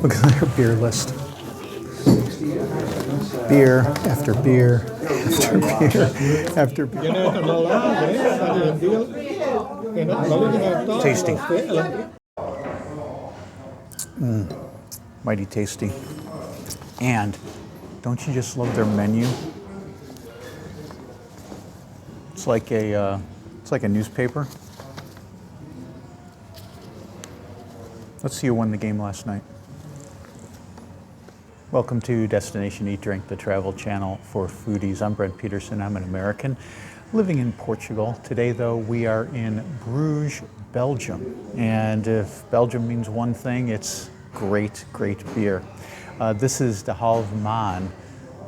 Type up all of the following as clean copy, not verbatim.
Look at their beer list. Beer after beer after beer after beer. Tasty. Mighty tasty. And don't you just love their menu? It's like a newspaper. Let's see who won the game last night. Welcome to Destination Eat Drink, the travel channel for foodies. I'm Brent Peterson. I'm an American living in Portugal. Today, though, we are in Bruges, Belgium. And if Belgium means one thing, it's great, great beer. This is De Halve Maan,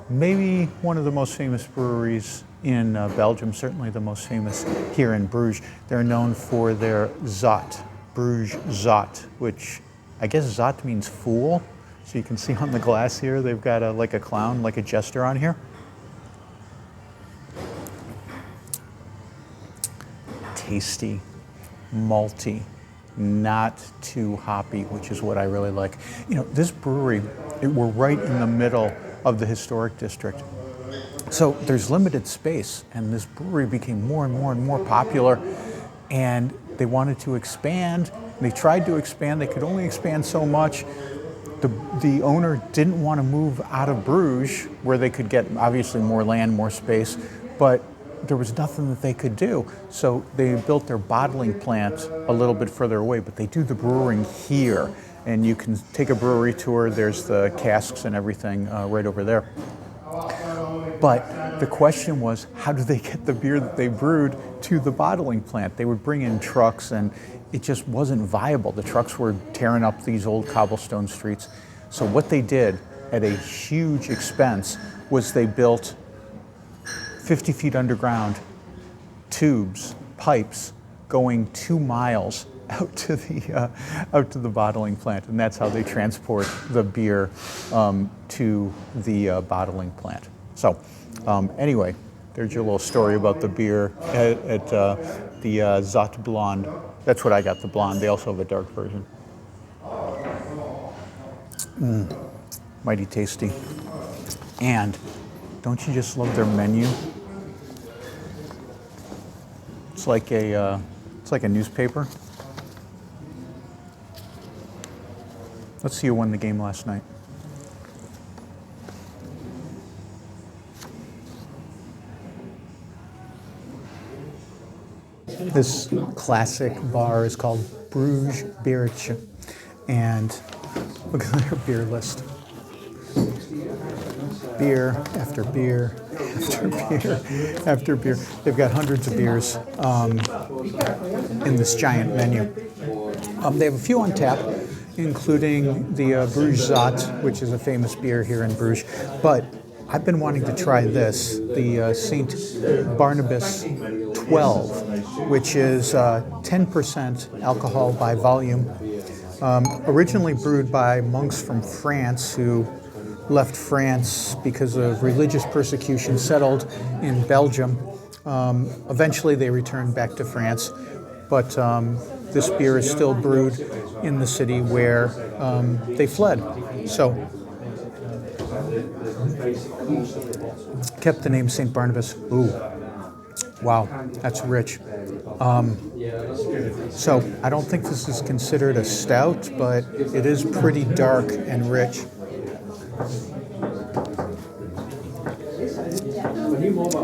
maybe one of the most famous breweries in Belgium, certainly the most famous here in Bruges. They're known for their zot, Bruges zot, which I guess zot means fool. So you can see on the glass here, they've got like a clown, like a jester on here. Tasty, malty, not too hoppy, which is what I really like. You know, this brewery, we're right in the middle of the historic district. So there's limited space, and this brewery became more and more and more popular, and they wanted to expand. They tried to expand, they could only expand so much. The owner didn't want to move out of Bruges, where they could get obviously more land, more space, but there was nothing that they could do. So they built their bottling plant a little bit further away, but they do the brewing here. And you can take a brewery tour. There's the casks and everything right over there. But the question was, how do they get the beer that they brewed to the bottling plant? They would bring in trucks, and it just wasn't viable. The trucks were tearing up these old cobblestone streets. So what they did at a huge expense was they built 50 feet underground tubes, pipes, going 2 miles out to the bottling plant, and that's how they transport the beer to the bottling plant. So anyway, there's your little story about the beer at the Zot Blonde. That's what I got, the blonde. They also have a dark version. Mighty tasty. And don't you just love their menu? It's like a newspaper. Let's see who won the game last night. This classic bar is called Bruges Beertje, and look at their beer list. Beer after beer after beer after beer. They've got hundreds of beers in this giant menu. They have a few on tap, including the Bruges Zot, which is a famous beer here in Bruges. But I've been wanting to try this, the St. Barnabas 12, which is 10% alcohol by volume. Originally brewed by monks from France who left France because of religious persecution, settled in Belgium. Eventually they returned back to France, but this beer is still brewed in the city where they fled. So kept the name St. Barnabas. Ooh, wow, that's rich. So I don't think this is considered a stout, but it is pretty dark and rich.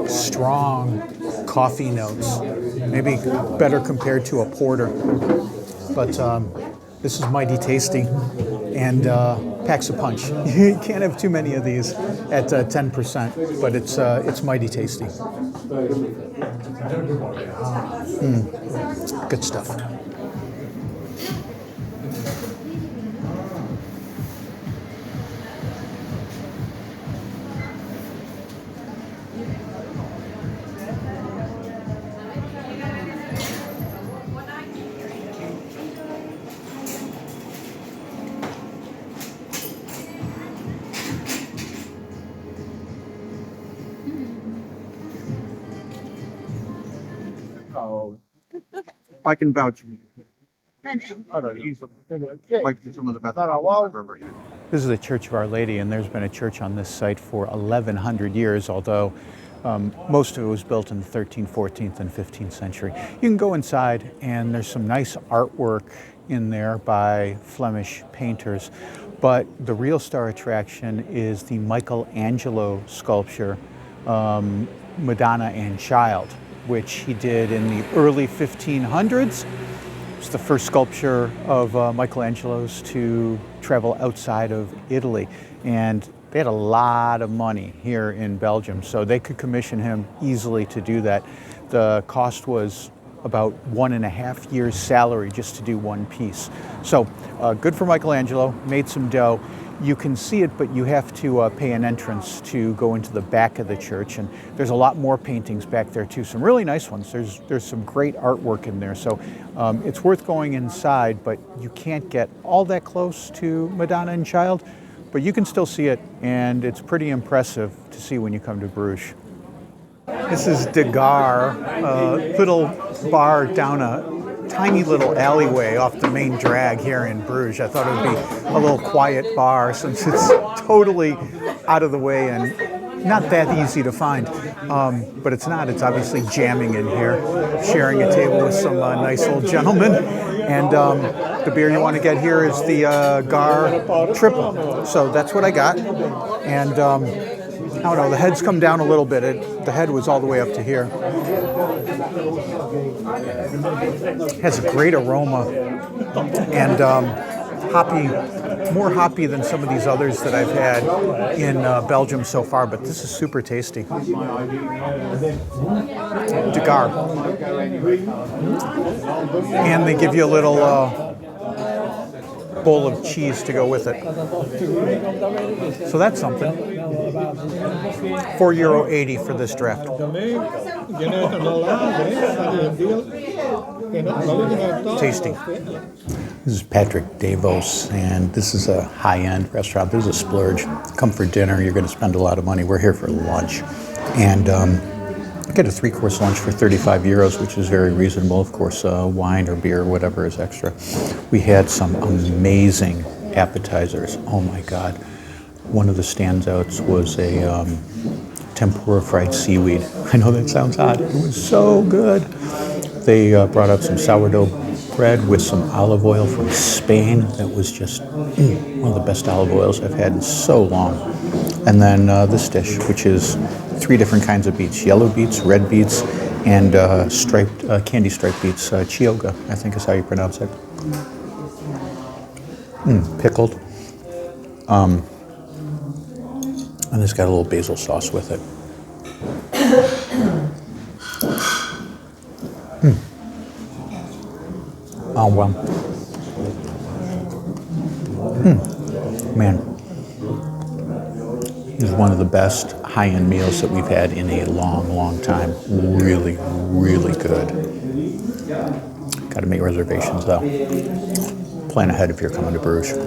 Strong coffee notes, maybe better compared to a porter, but this is mighty tasty and packs a punch. You can't have too many of these at 10%, but it's mighty tasty. Good stuff. Oh, I can vouch for you. I don't know, he's like some of the best I've ever eaten. This is the Church of Our Lady, and there's been a church on this site for 1,100 years, although most of it was built in the 13th, 14th, and 15th century. You can go inside, and there's some nice artwork in there by Flemish painters, but the real star attraction is the Michelangelo sculpture, Madonna and Child, which he did in the early 1500s. It's the first sculpture of Michelangelo's to travel outside of Italy, and they had a lot of money here in Belgium, so they could commission him easily to do that. The cost was about 1.5 years' salary just to do one piece. So good for Michelangelo, made some dough. You can see it, but you have to pay an entrance to go into the back of the church, and there's a lot more paintings back there too, some really nice ones. There's some great artwork in there, so it's worth going inside, but you can't get all that close to Madonna and Child, but you can still see it, and it's pretty impressive to see when you come to Bruges. This is De Gare, a little bar down a tiny little alleyway off the main drag here in Bruges. I thought it would be a little quiet bar since it's totally out of the way and not that easy to find. But it's not. It's obviously jamming in here, sharing a table with some nice old gentlemen. And the beer you want to get here is the Gare Triple. So that's what I got. And I don't know, the head's come down a little bit. The head was all the way up to here. It has a great aroma and hoppy, more hoppy than some of these others that I've had in Belgium so far, but this is super tasty. De Gare. And they give you a little bowl of cheese to go with it. So that's something. €4.80 for this draft. Tasty. This is Patrick Davos, and this is a high-end restaurant. This is a splurge. Come for dinner, you're going to spend a lot of money. We're here for lunch. And I get a 3-course lunch for €35, which is very reasonable. Of course, wine or beer or whatever is extra. We had some amazing appetizers. Oh my God. One of the standouts was a tempura fried seaweed. I know that sounds odd. It was so good. They brought out some sourdough bread with some olive oil from Spain. That was just one of the best olive oils I've had in so long. And then this dish, which is 3 different kinds of beets: yellow beets, red beets, and candy striped beets. Chioga, I think is how you pronounce it. Pickled. And it's got a little basil sauce with it. Oh, well. Man. This is one of the best high-end meals that we've had in a long, long time. Really, really good. Got to make reservations, though. Plan ahead if you're coming to Bruges.